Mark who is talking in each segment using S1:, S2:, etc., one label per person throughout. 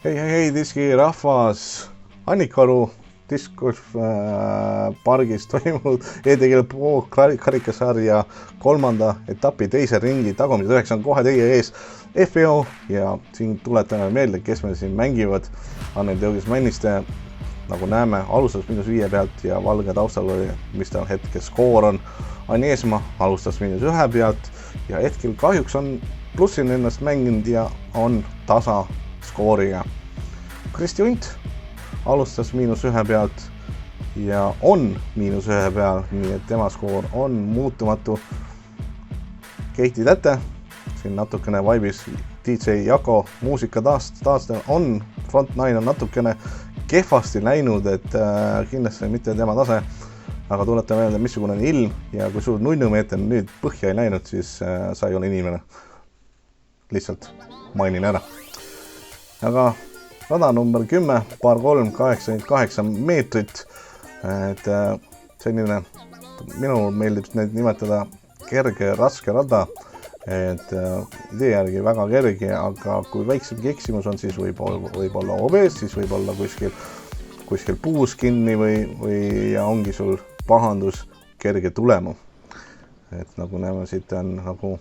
S1: Hei, diski rahvas, Annikaru discgolf-pargis toimunud ETG Pro karikasarja kolmanda etapi teise ringi tagumised 9 on kohe teie ees FPO ja siin tuletame meelde, kes meil siin mängivad. Annel Teugis Männiste, nagu näeme, alustas -5 pealt ja valge taustal oli, mis tal hetke skoor on. Anni Eesmaa alustas -1 pealt ja hetkel kahjuks on plussin ennast mänginud ja on tasa skooriga. Kristi Unt alustas -1 pealt ja on -1 peal, nii et tema skoor on muutumatu. Keiti Täte, siin natukene vaibis DJ Jako muusika taastel on, front 9 on natukene kehvasti läinud, et kindlasti mitte tema tase, aga tuletan meelde, missugune on ilm ja kui suur nunnumeeter nüüd põhja ei läinud, siis sa ei ole inimene. Lihtsalt mainin ära. Aga rada number 10, par 3, 88 meetrit, et selline, minul meeldib neid nimetada kerge, raske rada, et idee järgi väga kerge, aga kui väiksem eksimus on, siis võib olla obees, siis võib olla kuskil puus kinni või ja ongi sul pahandus kerge tulema. Et nagu näeme, siit on nagu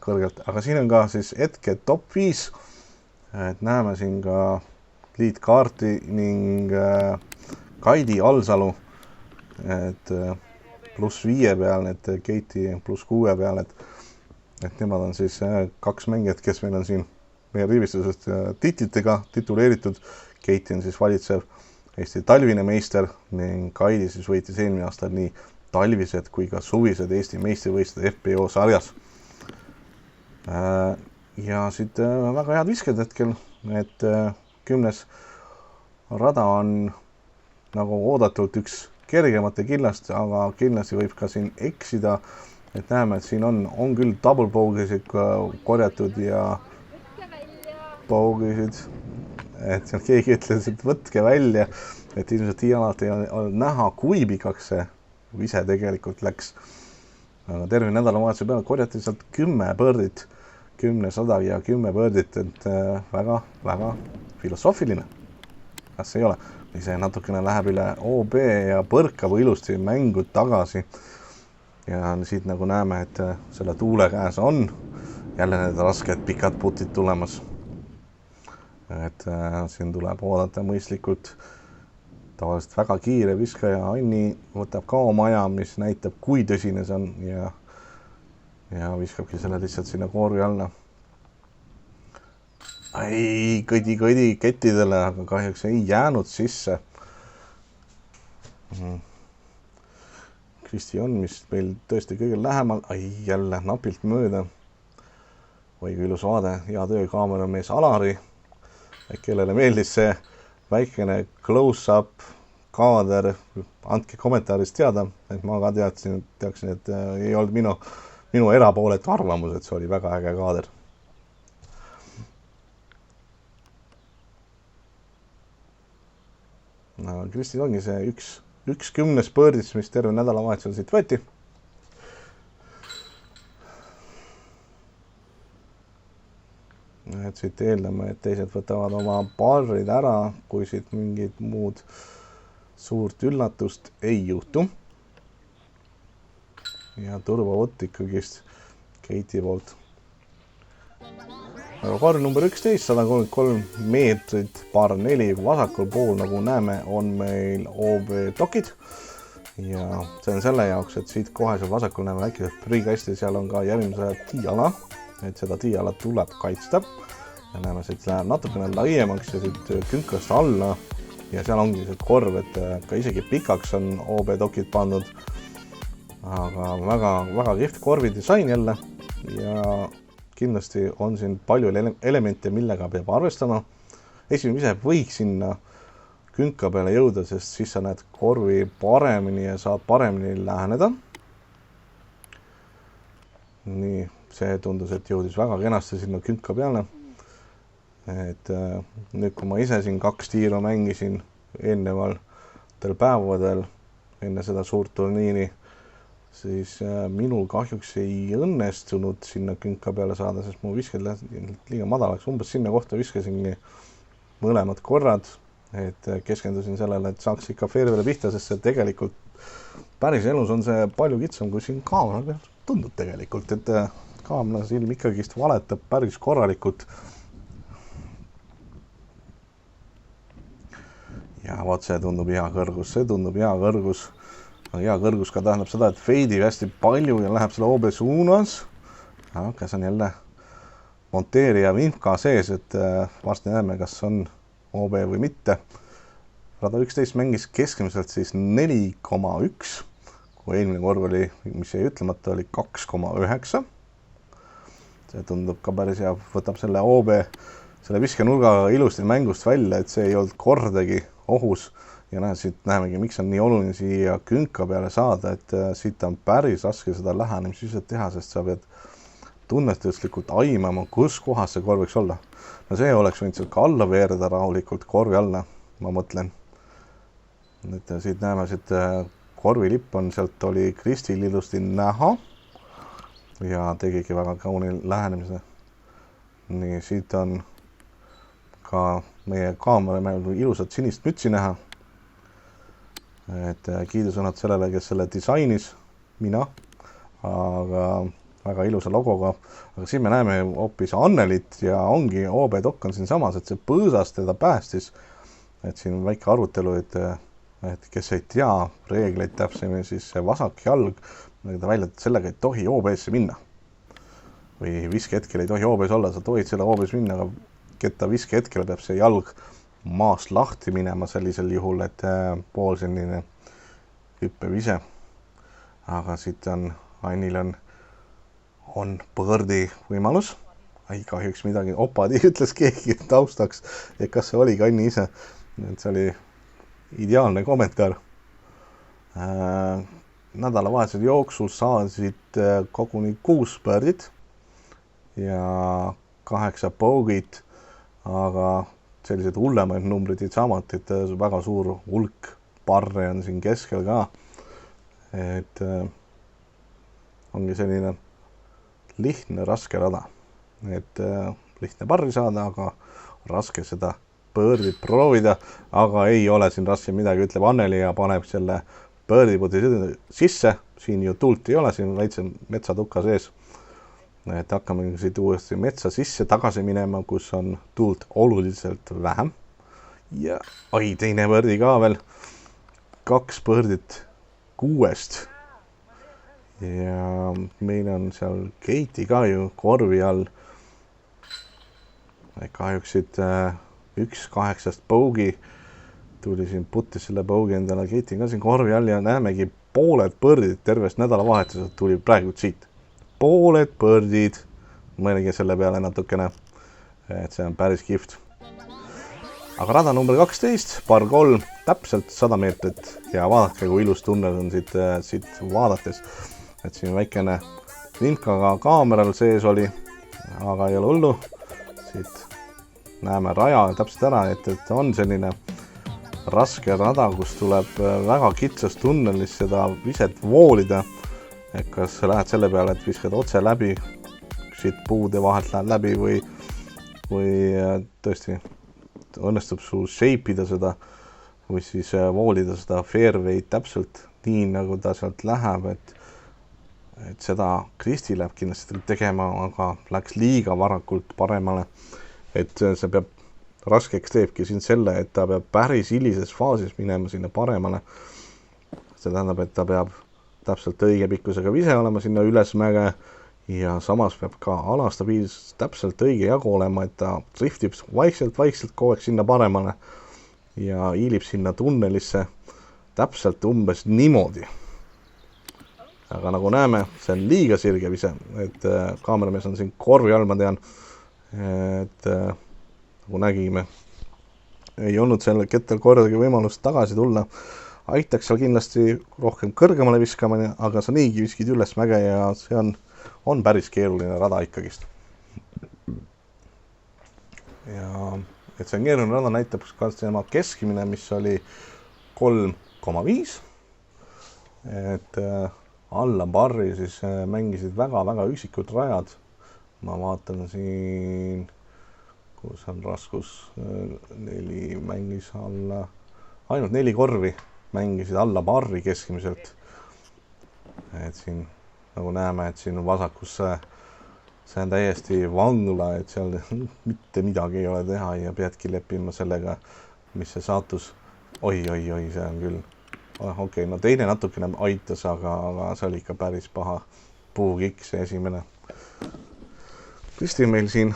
S1: kõrgelt, aga siin on ka siis hetke top 5, et näeme siin ka liitkaarti ning Kaidi Alsalu, et +5 peal, et Keiti +6 peal, et nemad on siis kaks mängijat, kes meil on siin meie rivistusest titlitega tituleeritud. Keiti on siis valitsev Eesti talvine meister ning Kaidi siis võitis eelmine aastal nii talvised kui ka suvised Eesti meistrivõistlused FPO sarjas. Ja siit väga head visked hetkel, et 10. rada on nagu oodatult üks kergemate killast, aga kindlasti võib ka siin eksida, et näeme, et siin on küll double bogey'sid korjatud ja bogey'sid, et seal keegi ütles, et võtke välja, et ilmselt alati on näha, kui pikaks see vise tegelikult läks. Aga terve nädalavahetuse peale korjati sealt 10 põrdit, 10 sada ja 10 põrdit, et väga filosoofiline. Kas ei ole? See natukene läheb üle OB ja põrkab ilusti mängu tagasi. Ja siit nagu näeme, et selle tuule käes on jälle need rasked pikad putid tulemas. Et siin tuleb oodata mõistlikult. Tavaliselt väga kiire viskaja Anni võtab ka oma aja, mis näitab, kui tõsine see on ja viskabki selle lihtsalt sinna koori alla. Ai, kõdi kettidele, aga kahjuks ei jäänud sisse. Kristi on, mis meil tõesti kõigil lähemal. Ai, jälle napilt mööda. Või kui ilus vaade, hea töö kaameramees Alari, kellele meeldis see väikene close-up kaader. Andke kommentaaris teada, et ma ka teaksin, et ei olnud minu erapooletu arvamus, et see oli väga äge kaader. No, Kristil ongi see üks 10 põrdis, mis terve nädalavahetusel siit võeti. Et siit eeldame, et teised võtavad oma parrid ära, kui siit mingit muud suurt üllatust ei juhtu. Ja turbavott ikkagist Keiti poolt. Aga kaar number 11, 133 meetrit, par 4 vasakul pool, nagu näeme, on meil OB dokid. Ja see on selle jaoks, et siit kohe seal vasakul näeme väikesed prikasti, seal on ka järgmise tiiala, et seda tiiala tuleb kaitsta. Ja näeme, siit läheb natukene laiemaks ja siit künkast alla ja seal ongi see korv, et ka isegi pikaks on OB dokid pandud. Aga väga kihvt korvi disain jälle ja kindlasti on siin palju elemente, millega peab arvestama. Esimene vise võiks sinna künka peale jõuda, sest siis sa näed korvi paremini ja saad paremini läheneda. Nii, see tundus, et jõudis väga kenasti sinna künka peale. Et nüüd, kui ma ise siin 2 tiiru mängisin eelnevatel päevadel enne seda suurt turniiri, siis minul kahjuks ei õnnestunud sinna künka peale saada, sest mu visked liiga madalaks. Umbes sinna kohta viskasingi mõlemad korrad, et keskendusin sellele, et saaks ikka fairway'le pihta, sest see tegelikult päris elus on see palju kitsam, kui siin kaamera peal tundub tegelikult, et kaamera silm ikkagist valetab päris korralikult. ja vaat see tundub hea kõrgus, hea kõrgus ka tähendab seda, et feidib hästi palju ja läheb selle OB suunas. Aga see on jälle monteerija vimka sees, et varsti näeme, kas on OB või mitte. Rada 11 mängis keskmiselt siis 4,1, kui eelmine korv oli, mis jäi ütlemata, oli 2,9. See tundub ka päris hea, võtab selle OB, selle viskenurga ilusti mängust välja, et see ei olnud kordagi ohus. Ja siit näemegi, miks on nii oluline siia künka peale saada, et siit on päris raske seda lähenemisviset teha, sest sa pead tunnetuslikult aimama, kus kohas see korv võiks olla. No see oleks võinud sealt ka alla veereda rahulikult korvi alla, ma mõtlen. Et siit näeme, siit korvilipp on, sealt oli Kristil ilusti näha ja tegigi väga kauni lähenemise. Nii, siit on ka meie kaamera ilusat sinist mütsi näha. Et kiidusõnad sellele, kes selle disainis, mina, aga väga ilusa logoga. Aga siin me näeme hoopis Annelit ja ongi OB Dokk on siin samas, et see põõsas teda päästis. Et siin on väike arutelu, et kes ei tea reegleid täpsemini, siis see vasak jalg, välja, et sellega ei tohi OB-sse minna. Või viskehetkel ei tohi OB-s olla, sa tohid selle OB-s minna, aga ketta viskehetkel peab see jalg maast lahti minema sellisel juhul, et pool selline hüppev ise. Aga siit on, Annil on põõrdi võimalus. Kahjuks midagi opadi ütles keegi taustaks, et kas see oli Anni ise. Et see oli ideaalne kommentaar. Nädalavahetusel jooksul saasid koguni 6 põõrdit ja 8 bogey't, aga sellised hullemaid numbrid samad, et väga suur hulk parre on siin keskel ka. Et ongi selline lihtne, raske rada. Et lihtne parri saada, aga raske seda põõrdit proovida, aga ei ole siin raske midagi, ütleb Anneli ja paneb selle põõrdipudi sisse. Siin ju tuult ei ole, siin väitse metsatukka sees. Et hakkame siit uuesti metsa sisse tagasi minema, kus on tuult oluliselt vähem. Ja teine põõrdi ka veel. 2 põõrdit 6. Ja meil on seal Keiti ka ju korvi all. Kahjuks siit 1-8 bogey tuli siin putis selle bogey endale. Keiti ka siin korvi all ja näemegi pooled põõrdid tervest nädalavahetusest tuli praegu siit. Pooled põõrdid, mõelegi selle peale natukene, et see on päris kihvt. Aga rada number 12, par 3, täpselt 100 meetrit ja vaadake, kui ilus tunnel on siit vaadates. Et siin väikene vimkaga kaameral sees oli, aga ei ole hullu. Siit näeme raja täpselt ära, et on selline raske rada, kus tuleb väga kitsas tunnelis seda viset voolida. Et kas sa lähed selle peale, et viskad otse läbi, siit puude vahelt lähed läbi või tõesti õnnestub sul shape'ida seda või siis voolida seda fairway'd täpselt nii, nagu ta sealt läheb, et seda Kristi läheb kindlasti tegema, aga läks liiga varakult paremale. Et see peab raskeks teebki siin selle, et ta peab päris hilises faasis minema sinna paremale. See tähendab, et ta peab täpselt õige pikkusega vise olema sinna üles mäge ja samas peab ka alastabiilsus täpselt õige jagu olema, et ta driftib vaikselt kogu aeg sinna paremale ja hiilib sinna tunnelisse täpselt umbes niimoodi. Aga nagu näeme, see on liiga sirge vise, et kaameramees on siin korvi all, ma tean, et nagu nägime, ei olnud selle kettel kordagi võimalust tagasi tulla. Aitaks seal kindlasti rohkem kõrgemale viskamine, aga sa niigi viskid üles mäge ja see on päris keeruline rada ikkagist. Ja et see on keeruline rada näitab ka tema keskmine, mis oli 3,5. Et alla barri siis mängisid väga-väga üksikud rajad. Ma vaatan siin kus on raskus 4 mängis alla, ainult 4 korvi mängisid alla parri keskmiselt. Et siin nagu näeme, et siin vasakus see on täiesti vangla, et seal mitte midagi ei ole teha ja peadki leppima sellega, mis see saatus. Oi, see on küll. Okei, no teine natukene aitas, aga see oli ikka päris paha puukikk, see esimene. Kristi meil siin,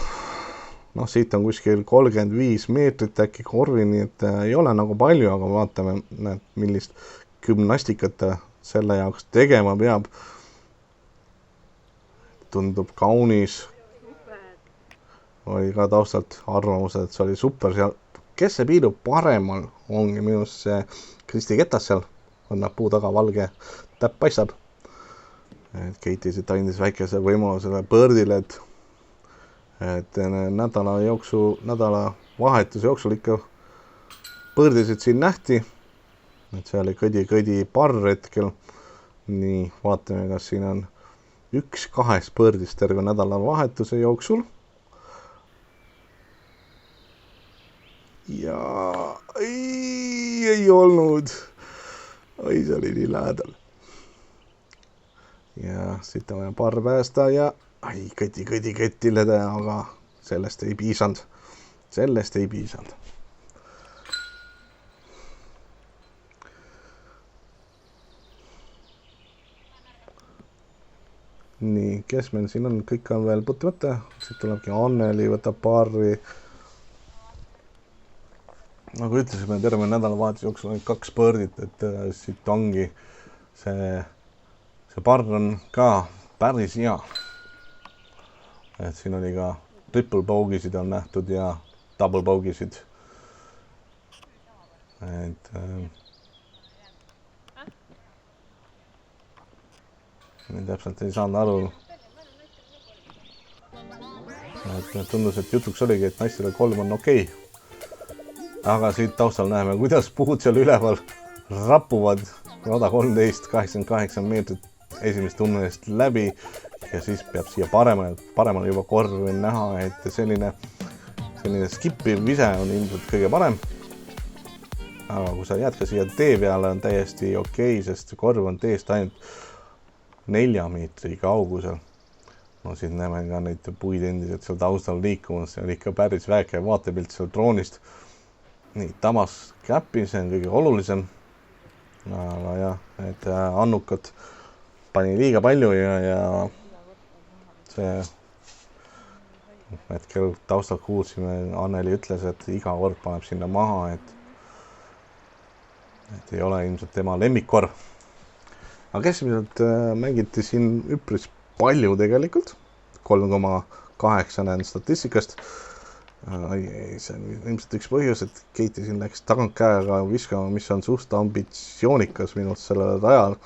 S1: siit on kuskil 35 meetrit äkki korvini, et ei ole nagu palju, aga vaatame, millist gümnastikat ta selle jaoks tegema peab. Tundub kaunis. Oli ka taustalt arvamused, et see oli super seal. Kes see piilub paremal, ongi minust see Kristi Ketas seal, on puu taga valge täpp paistab. Keiti siit andis väikese võimalusele Birdile, et nädala vahetuse jooksul ikka Birdisid siin nähti. Et see oli kõdi parr hetkel. Nii, vaatame, kas siin on 1-2 Birdist terve nädala vahetuse jooksul. Ja ei olnud. Oi, see oli nii lähedal. Ja siit on vaja parr päästa ja kõti kettile, aga sellest ei piisanud. Nii, kes meil siin on? Kõik on veel putimata. Siit tulebki Anneli, võtab parri. Nagu ütlesime, terve nädalavahetuse jooksul on 2 Birdit, et siit ongi see parr on ka päris hea. Et siin oli ka triple bogesid on nähtud ja double bogesid. Et täpselt ei saanud aru. Et tundus, et jutuks oligi, et naistele 3 on okei. Aga siit taustal näeme, kuidas puud seal üleval rappuvad. Rada 13, 88 meetrit esimest tunnelist läbi ja siis peab siia paremal juba korvi näha, et selline skippiv vise on ilmselt kõige parem. Aga kui sa jääd ka siia tee peale, on täiesti okei, sest korv on teest ainult 4 meetri kaugusel. No siin näeme ka neid puid endiselt seal taustal liikumas, see on ikka päris väike vaatepilt seal droonist. Nii, tabas käppi, see on kõige olulisem. Aga jah, et annukad pani liiga palju ja see hetkel taustal kuulsime, Anneli ütles, et iga kord paneb sinna maha, et ei ole ilmselt tema lemmikkorv. Aga keskmiselt mängiti siin üpris palju tegelikult, 3,8 näen statistikast. See on ilmselt üks põhjus, et Keiti siin läks tagantkäega viskama, mis on suht ambitsioonikas minust sellel rajal.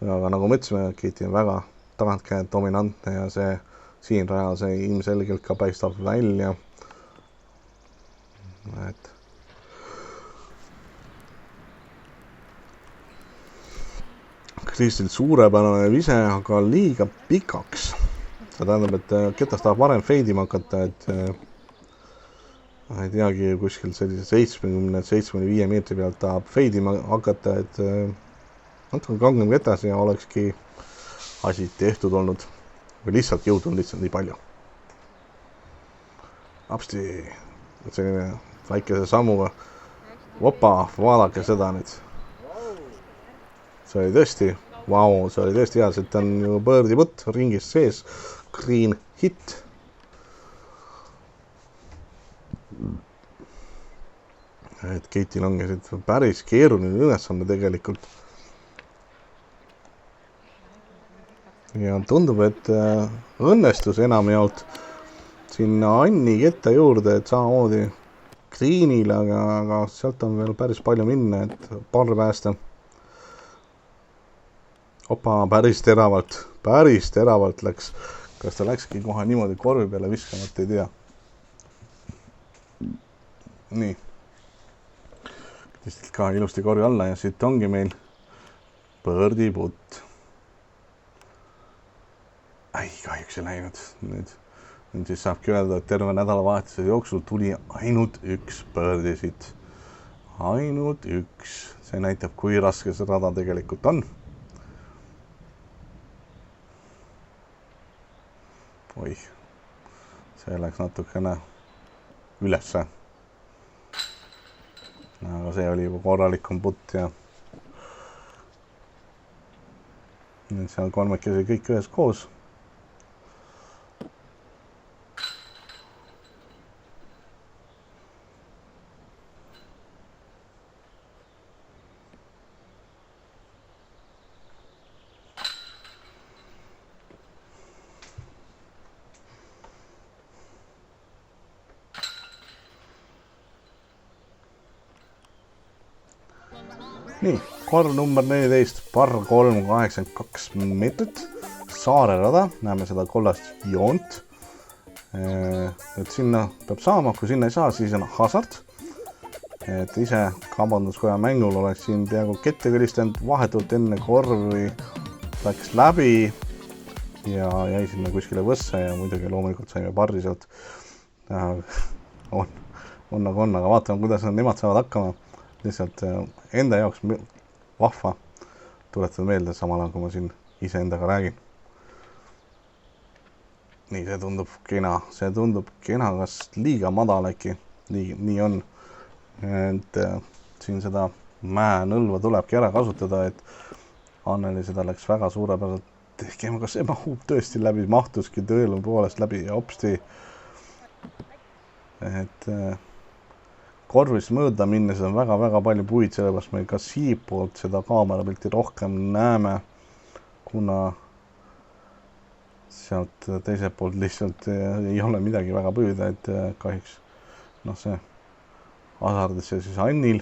S1: Aga nagu me ütlesime, Keiti on väga tagantkäe dominantne ja see siin rajal see ilmselgelt ka paistab välja. Et Kristil suurepärane vise, aga liiga pikaks. See tähendab, et Ketas tahab varem feidima hakata, et ei teagi, kuskil sellise 70-75 meetri pealt tahab feidima hakata, et natuke kangem Ketas ja olekski asi tehtud olnud. Või lihtsalt jõud on lihtsalt nii palju. Apsti, selline väikese sammuga. Opa, vaadake seda nüüd. See oli tõesti, see oli tõesti hea, et on ju Birdi putt ringis sees. Green hit. Et Keitil ongi päris keeruline ülesanne tegelikult. Ja tundub, et õnnestus enamjaolt sinna Anni Ketta juurde, et samamoodi Greenil, aga sealt on veel päris palju minna, et parr päästa. Opa, päris teravalt läks. Kas ta läkski kohe niimoodi korvi peale viskamat, ei tea. Nii. Tõstilt ka ilusti korvi alla ja siit ongi meil Birdi putt. Kahjuks ei läinud nüüd. nüüd siis saabki öelda, et terve nädalavahetuse jooksul tuli ainult 1 birdie siit. Ainult 1. See näitab, kui raske see rada tegelikult on. Oih, see läks natukene ülesse. Aga see oli juba korralikum putt ja nüüd seal kolmekesi kõik ühes koos. Nii, korv number 14, par 382 meetrit, saarerada, näeme seda kollast joont. Et sinna peab saama, kui sinna ei saa, siis on hasard. Et ise kaubanduskoja mängul oleks siin peaaegu kette kõlistanud vahetult enne korvi läks läbi ja jäi sinna kuskile võsse ja muidugi loomulikult saime parri sealt. On nagu on, aga vaatame, kuidas nemad saavad hakkama. Lihtsalt enda jaoks vahva tuletada meelde samal ajal, kui ma siin ise endaga räägin. Nii, see tundub kena, kas liiga madal äkki, nii on. Et siin seda mäenõlva tulebki ära kasutada, et Anneli seda läks väga suurepäraselt tegema, kas see mahub tõesti läbi, mahtuski tõelu poolest läbi ja hopsti. Et korvist mööda minnes on väga palju puid, sellepärast me ka siipoolt seda kaamerapilti rohkem näeme, kuna sealt teiselt poolt lihtsalt ei ole midagi väga püüda, et kahjuks see hasardisse siis Annil.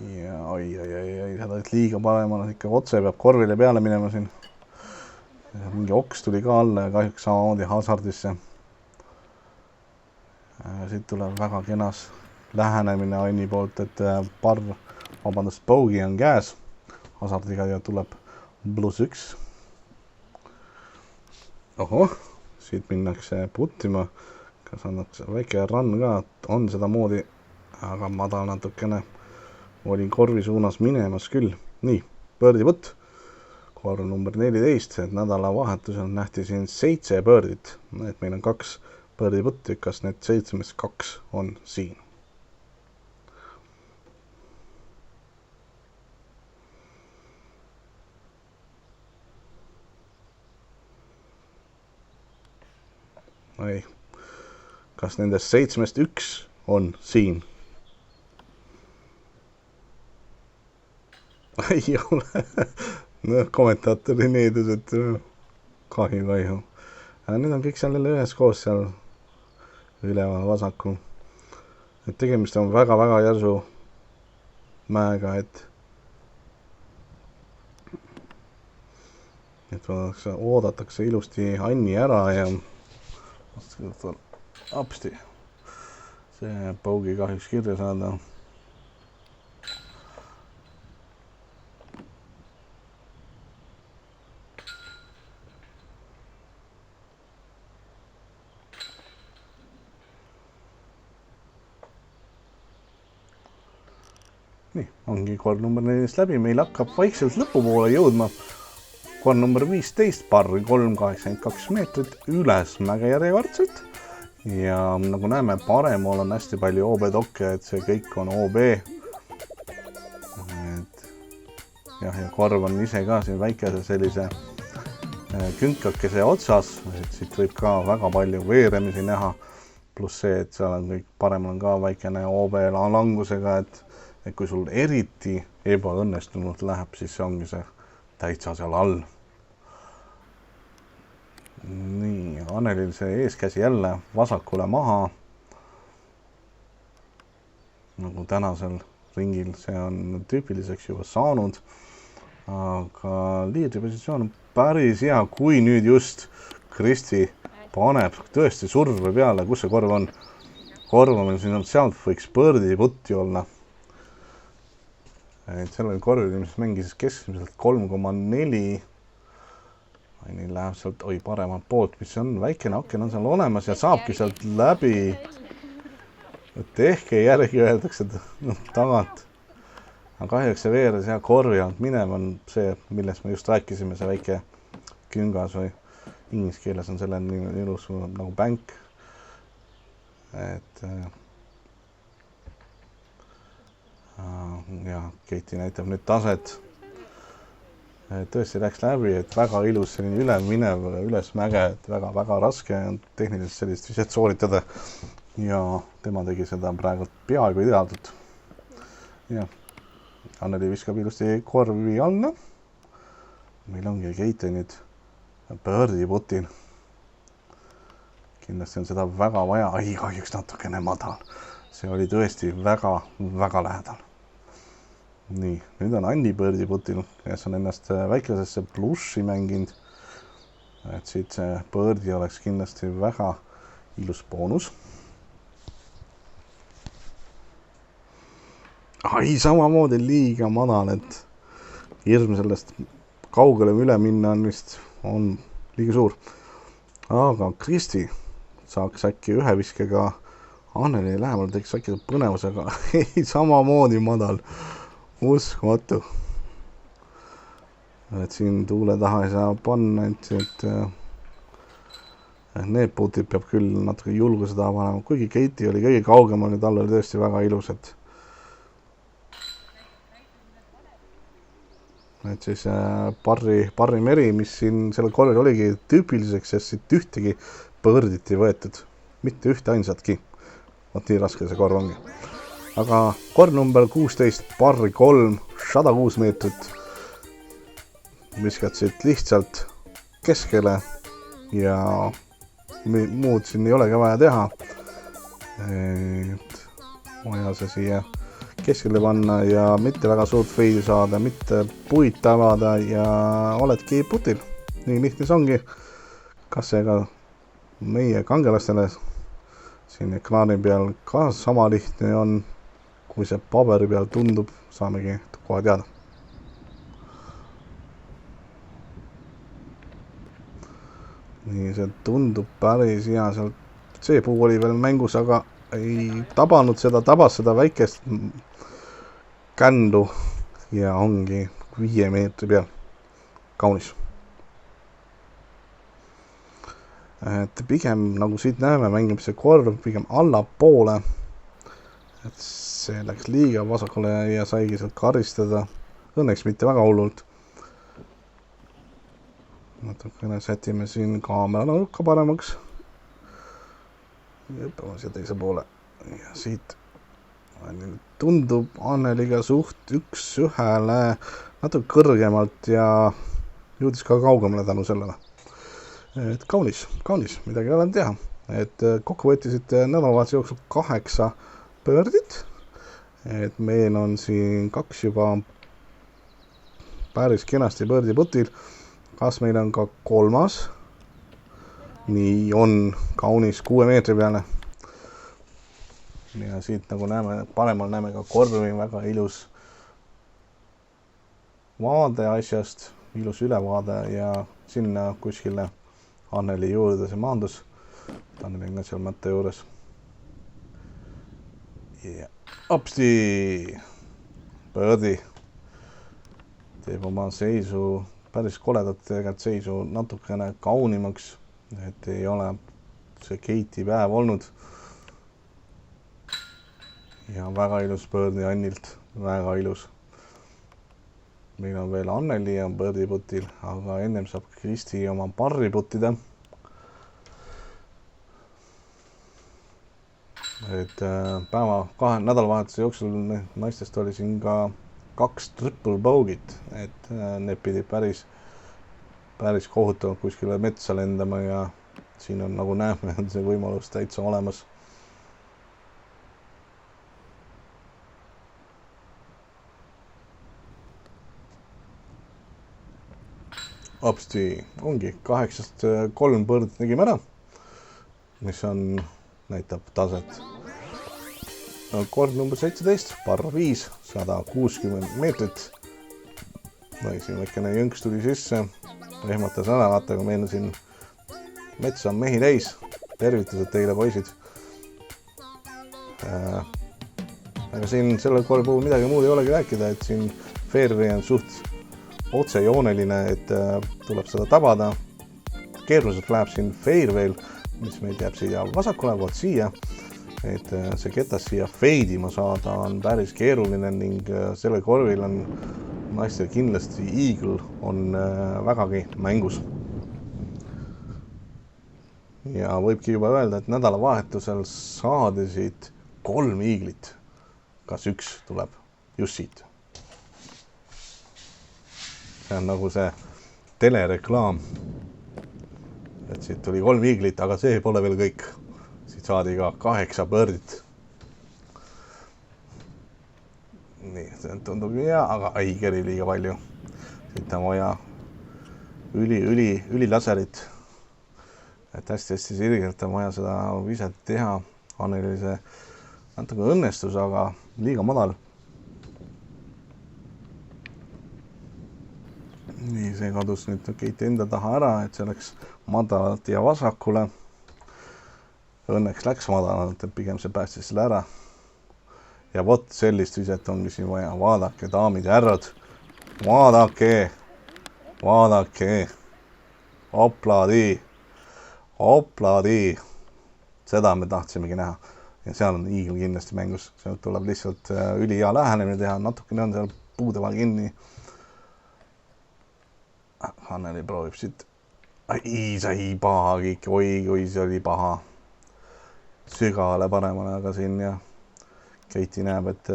S1: Ja oi, seda liiga paremana ikka otse peab korvile peale minema siin. Mingi oks tuli ka alla ja kahjuks samamoodi hasardisse. Siit tuleb väga kenas lähenemine Anni poolt, et bogey on käes. Hasardiga ja tuleb +1. Ohoh, siit minnakse puttima. Kas annaks väike run ka, on seda moodi, aga madal natukene. Olin korvi suunas minemas küll. Nii, birdie putt. Korv number 14, et nädalavahetusel nähti siin 7 birdit. Et meil on 2 birdie putti, kas need 7 2 on siin. Ei, kas nendest 7 1 on siin? Ei ole. Kommentaatori needus, et kahju. Need on kõik seal ühes koos seal üleval vasaku. Et tegemist on väga järsu mäega, et oodatakse ilusti Anni ära ja apsti see bogey kahjuks kirja saada. Nii, ongi korv number 14 läbi, meil hakkab vaikselt lõpupoole jõudma. Korv number 15, par 382 meetrit üles mäge järjekordselt. Ja nagu näeme, paremal on hästi palju OB-dokke, et see kõik on OB. Ja korv on ise ka siin väikese sellise künkakese otsas, et siit võib ka väga palju veeremisi näha. Pluss see, et seal on kõik paremal on ka väikene OB langusega, et kui sul eriti ebaõnnestunult läheb, siis see ongi see täitsa seal all. Nii, Annelil see eeskäsi jälle vasakule maha. Nagu tänasel ringil see on tüüpiliseks juba saanud. Aga liidri positsioon on päris hea, kui nüüd just Kristi paneb tõesti surve peale, kus see korv on. Korv on meil siin on, sealt võiks birdie putti olla. Et seal oli korv, mis mängis keskmiselt 3,4. Nii läheb sealt, oi paremalt poolt, mis on väikene aken on seal olemas ja saabki sealt läbi. Tehke järgi öeldakse tagant. Aga kahjuks see veeres ja korvi alt minev on see, millest me just rääkisime, see väike küngas või inglise keeles on selle nii ilus nagu bank. Et ja Keiti näitab nüüd taset. Tõesti läks läbi, et väga ilus selline üleminev üles mäge, et väga raske on tehniliselt sellist viset sooritada. Ja tema tegi seda praegu peaaegu ideaalselt. Ja Anneli viskab ilusti korvi alla. Meil ongi Keiti nüüd birdie putil. Kindlasti on seda väga vaja. Ai, kahjuks natukene madal. See oli tõesti väga lähedal. Nii, nüüd on Anni birdie putil, kes on ennast väikesesse plussi mänginud. Et siit see birdie oleks kindlasti väga ilus boonus. Ai, samamoodi liiga madal, et hirm sellest kaugele üle minna on vist on liiga suur. Aga Kristi saaks äkki ühe viskega Anneli lähemal teeks äkki põnevusega. Ei, samamoodi madal. Uskumatu. Et siin tuule taha ei saa panna, et need putid peab küll natuke julguse taha panema, kuigi Keiti oli kõige kaugemal ja tal oli tõesti väga ilus, et siis Barri meri, mis siin sellel korral oligi tüüpiliseks, sest siit ühtegi birdit ei võetud, mitte ühte ainsatki. Vaat nii raske see korv ongi. Aga korv number 16, Barri 3, 106 meetrit. Viskad siit lihtsalt keskele ja muud siin ei olegi vaja teha. Vaja see siia keskele panna ja mitte väga suurt feidi saada, mitte puid tabada ja oledki putil. Nii lihtne see ongi. Kas see ka meie kangelastele siin ekraani peal ka sama lihtne on, kui see paberi peal tundub, saamegi kohe teada. Nii, see tundub päris hea, see puu oli veel mängus, aga ei tabanud seda, tabas seda väikest kändu ja ongi 5 meetri peal. Kaunis. Et pigem nagu siit näeme, mängib see korv pigem allapoole. Et see läks liiga vasakule ja saigi sealt karistada. Õnneks mitte väga hullult. Natukene sätime siin kaamera nurka paremaks. Hüppame siia teise poole. Ja siit tundub Anneliga suht 1-1 natuke kõrgemalt ja jõudis ka kaugemale tänu sellele. Et kaunis, midagi ei ole teha. Et kokku võttisid nädalavahetuse jooksul 8 birdit. Et meil on siin 2 juba päris kenasti birdie putil. Kas meil on ka 3? Nii on kaunis 6 meetri peale. Ja siit nagu näeme, paremal näeme ka korvi, väga ilus vaade asjast, ilus ülevaade ja sinna kuskile Anneli juurde see maandus. Anneli on ka seal matta juures. Ja opsti! Birdie teeb oma seisu, päris koledat tegelikult seisu natukene kaunimaks, et ei ole see Keiti päev olnud. Ja väga ilus birdie Annilt, väga ilus. Meil on veel Anneli ja birdie putil, aga ennem saab Kristi oma Barri putida. Et päeva 2 nädalavahetuse jooksul naistest oli siin ka 2 triple bogey't, et need pidid päris kohutavalt kuskile metsa lendama ja siin on, nagu näeme, on see võimalus täitsa olemas. Opsti, ongi 8-3 birdit nägime ära. mis näitab taset. Kord number 17, parr 5, 160 meetrit. Siin väikene jõnks tuli sisse, ehmatas ära, vaata, kui meil siin mets on mehi täis. Tervitused teile, poisid. Aga siin selle korra puhul midagi muud ei olegi rääkida, et siin fairway on suht otsejooneline, et tuleb seda tabada. Keeruliselt läheb siin fairwayl, mis meil jääb siia vasakule poolt siia, et see ketas siia feidima saada on päris keeruline ning selle korvil on naistel kindlasti Eagle on vägagi mängus. Ja võibki juba öelda, et nädalavahetusel saadisid 3 Eagle'it. Kas üks tuleb just siit. See on nagu see telereklaam. Et siit tuli 3 Eagle'it, aga see pole veel kõik. Siit saadi ka 8 birdit. Nii, see tundub hea, aga ei keri liiga palju. Siit on vaja ülilaserit. Et hästi sirgelt on vaja seda viset teha. Anneli see natuke õnnestus, aga liiga madal. Nii, see kadus nüüd Keiti enda taha ära, et see läks madalalt ja vasakule. Õnneks läks madalalt, et pigem see päästis selle ära. Ja vot sellist viset on siin vaja. Vaadake, daamid ja härrad. Vaadake. Oplaadi. Seda me tahtsimegi näha. Ja seal on Eagle kindlasti mängus. See tuleb lihtsalt ülihea lähenemine teha. Natukene on seal puude vahel kinni. Anneli proovib siit. Ai, sai paha kõik. Oi, see oli paha. Sügavale paremale, aga siin ja Keiti näeb, et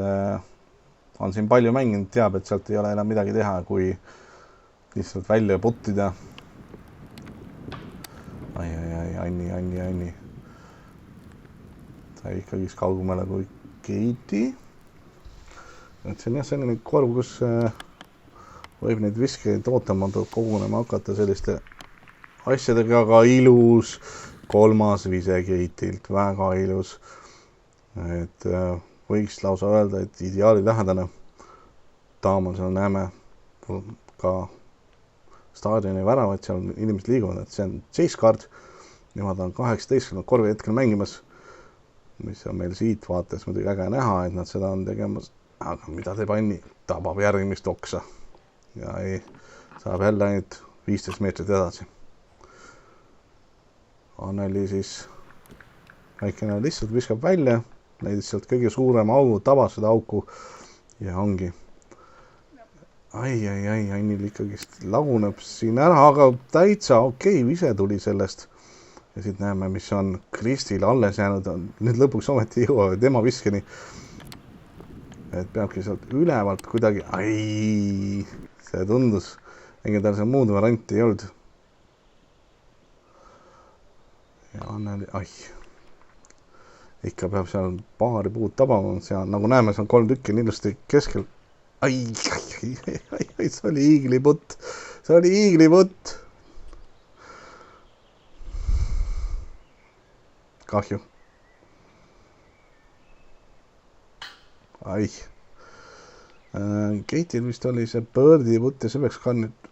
S1: on siin palju mänginud, teab, et sealt ei ole enam midagi teha, kui lihtsalt välja puttida. Anni. Ta ikkagi kaugemale kui Keiti. Et see on jah selline korv, kus võib neid viskeid ootamatult kogunema hakata selliste asjadega, aga ilus 3. vise Keitilt, väga ilus. Et võiks lausa öelda, et ideaali lähedane. Taamal seal näeme ka staadioni väravad, seal inimesed liiguvad, et see on chase card. Nemad on 18 korvi hetkel mängimas, mis on meil siit vaates muidugi äge näha, et nad seda on tegemas. Aga mida teeb Anni? Tabab järgmist oksa. Ja ei, saab jälle ainult 15 meetrit edasi. Anneli siis väikene lihtsalt viskab välja. Leidis sealt kõige suurem augu, tabas seda auku ja ongi. Ai, Annil ikkagi laguneb siin ära, aga täitsa okei, vise tuli sellest. Ja siit näeme, mis on Kristil alles jäänud. Nüüd lõpuks ometi jõuavad tema viskeni. Et peabki sealt ülevalt kuidagi. Ai, see tundus. Ega tal see muud varianti ei olnud. Ja Anneli, ikka peab seal paari puud tabama, seal, nagu näeme, seal 3 tükki on ilusti keskel. Ai, see oli Eagle'i putt. Kahju. Ai. Keitil vist oli see birdi putt ja see peaks ka nüüd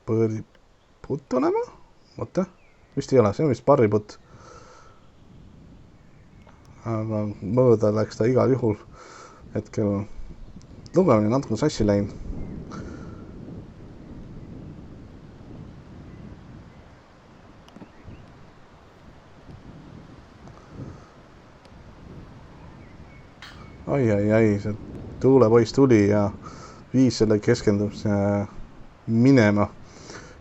S1: birdi putt olema. Oota, vist ei ole, see on vist parri putt. Aga mööda läks ta igal juhul. Hetkel lugemine natuke sassi läinud. Ai, see tuulepoiss tuli ja viis selle keskendub minema.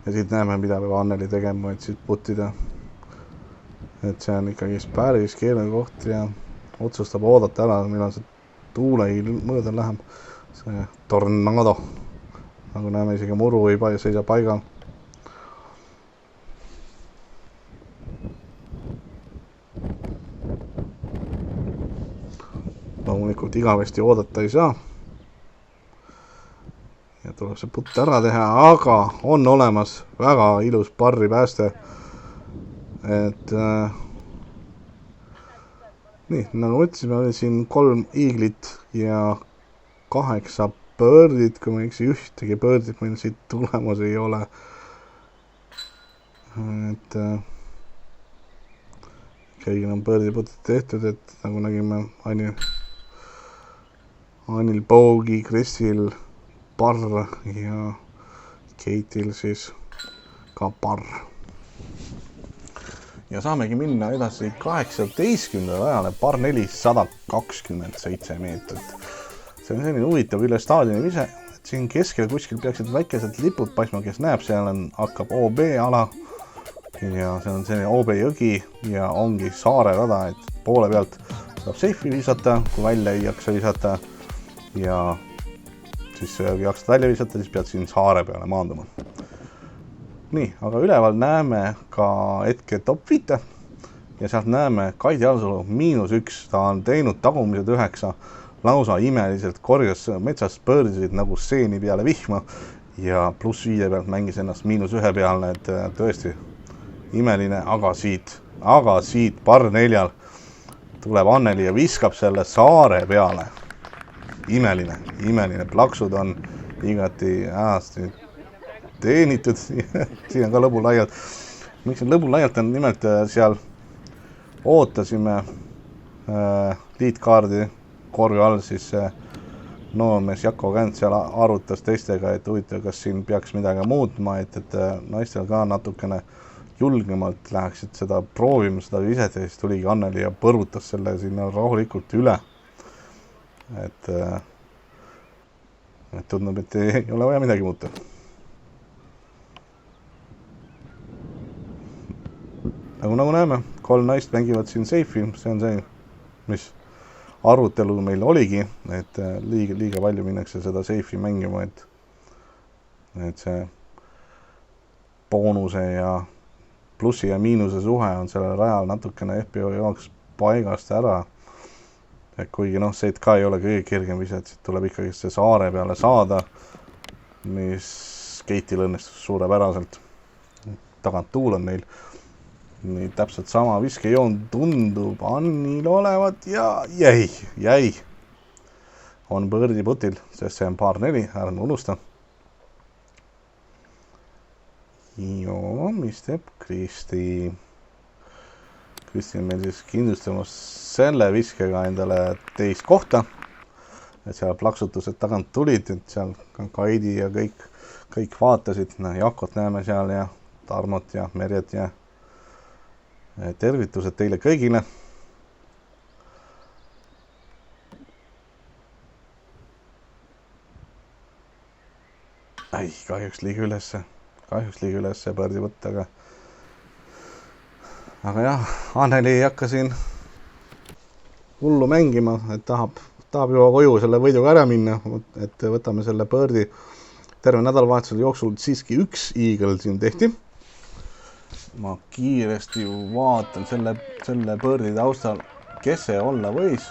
S1: Ja siit näeme, mida peab Anneli tegema, et siit puttida. Et see on ikkagi päris keeruline koht ja otsustab oodata ära, millal see tuuleil mööda läheb. See tornado. Nagu näeme, isegi muru ei seisa paigal. Loomulikult igavesti oodata ei saa. Ja tuleb see putt ära teha, aga on olemas väga ilus parri pääste. Et nii, nagu mõtlesime, oli siin 3 iiglit ja 8 birdit, kui ma eksi, ühtegi birdit meil siit tulemas ei ole. Et kõigil on birdiputid tehtud, et nagu nägime Anil Boogi, Kristil parr ja Keitil siis ka parr. Ja saamegi minna edasi 18. rajale, par 4, 127 meetrit. See on selline huvitav üle staadioni vise, et siin keskel kuskil peaksid väikesed lipud paisma, kes näeb, seal hakkab OB ala ja see on selline OB jõgi ja ongi saare rada, et poole pealt saab seifi visata, kui välja ei jaksa visata ja siis jaksad välja visata, siis pead siin saare peale maanduma. Nii, aga üleval näeme ka hetke top 5 ja sealt näeme Kaidi Alsalu -1, ta on teinud tagumised 9, lausa imeliselt korjas metsast birdisid nagu seeni peale vihma ja +5 pealt mängis ennast -1 peale, et tõesti imeline, aga siit par 4 tuleb Anneli ja viskab selle saare peale. Imeline, plaksud on igati hästi teenitud, siin on ka lõbulaialt. Miks see lõbulaialt on nimelt seal ootasime liitkaardi korvi all, siis noormees Jako Känt seal arutas teistega, et huvitav, kas siin peaks midagi muutma, et naistel ka natukene julgemalt läheksid seda proovima, seda viset ja siis tuligi Anneli ja põrutas selle sinna rahulikult üle. Et tundub, et ei ole vaja midagi muuta. Nagu näeme, 3 naist mängivad siin seifi, see on see, mis arutelu meil oligi, et liiga palju minnakse seda seifi mängima, et see boonuse ja plussi ja miinuse suhe on sellel rajal natukene FPO jaoks paigast ära. Et kuigi see ka ei ole kõige kergem viset, siit tuleb ikkagi see saare peale saada, mis Keitil õnnestus suurepäraselt. Tagant tuul on neil. Nii täpselt sama viskejoon tundub Annil olevat ja jäi. On birdi putil, sest see on par 4, ärme unusta. Joo, mis teeb Kristi? Kristi on meil siis kindlustamas selle viskega endale teist kohta. Et seal plaksutused tagant tulid, et seal Kaidi ja kõik vaatasid. Jakot näeme seal ja Tarmot ja Merjet ja tervitused teile kõigile. Kahjuks liiga ülesse põrdi võtta, aga jah, Anneli ei hakka siin hullu mängima, et tahab juba koju selle võiduga ära minna, et võtame selle põrdi. Terve nädalavahetusel jooksul siiski 1 iigel siin tehti. Ma kiiresti vaatan selle põrdi taustal, kes see olla võis.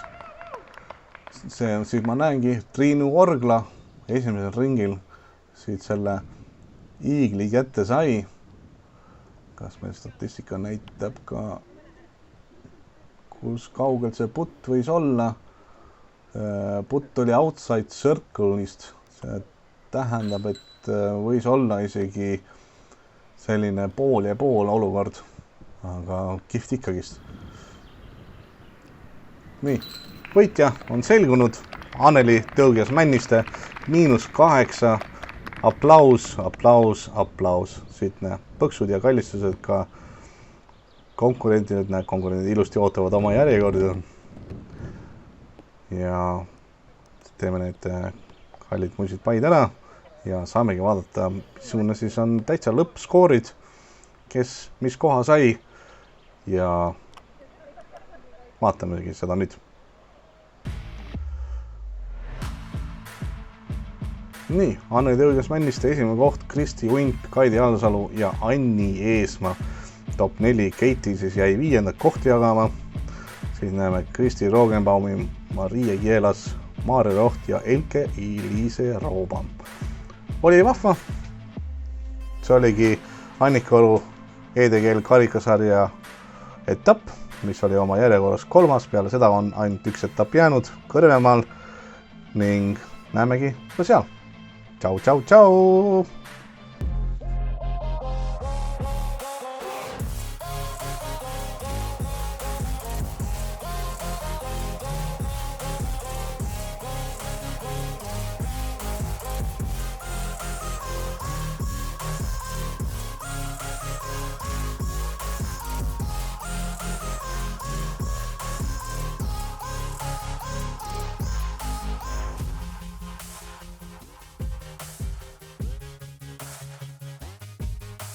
S1: See on siis, ma näengi, Triinu Orgla esimesel ringil siit selle iigli kätte sai. Kas meil statistika näitab ka, kus kaugelt see putt võis olla. Putt oli outside circle'ist. See tähendab, et võis olla isegi selline pool ja pool olukord, aga kihvt ikkagist. Nii, võitja on selgunud. Anneli tõugias Männiste, -8. Aplaus. Siit näe põksud ja kallistused ka konkurentid, konkurendid ilusti ootavad oma järjekorda. Ja teeme need kallid muisid paid ära. Ja saamegi vaadata, missugune siis on täitsa lõppskoorid, kes mis koha sai ja vaatamegi seda nüüd. Nii, Anneli tõugias Männiste esimene koht, Kristi Uint, Kaidi Alsalu ja Anni Eesmaa. Top 4 Keiti siis jäi 5. kohti jagama. Siis näeme Kristi Roogenbaumi, Marie Kielas, Maarja Roht ja Elke Eliise Rooba. Oli vahva. See oligi Annika Oru EDGL karikasarja etapp mis oli oma järjekorras 3. Peale seda on ainult üks etapp jäänud Kõrvemaal ning näemegi ka seal. Tšau, tšau, tšau!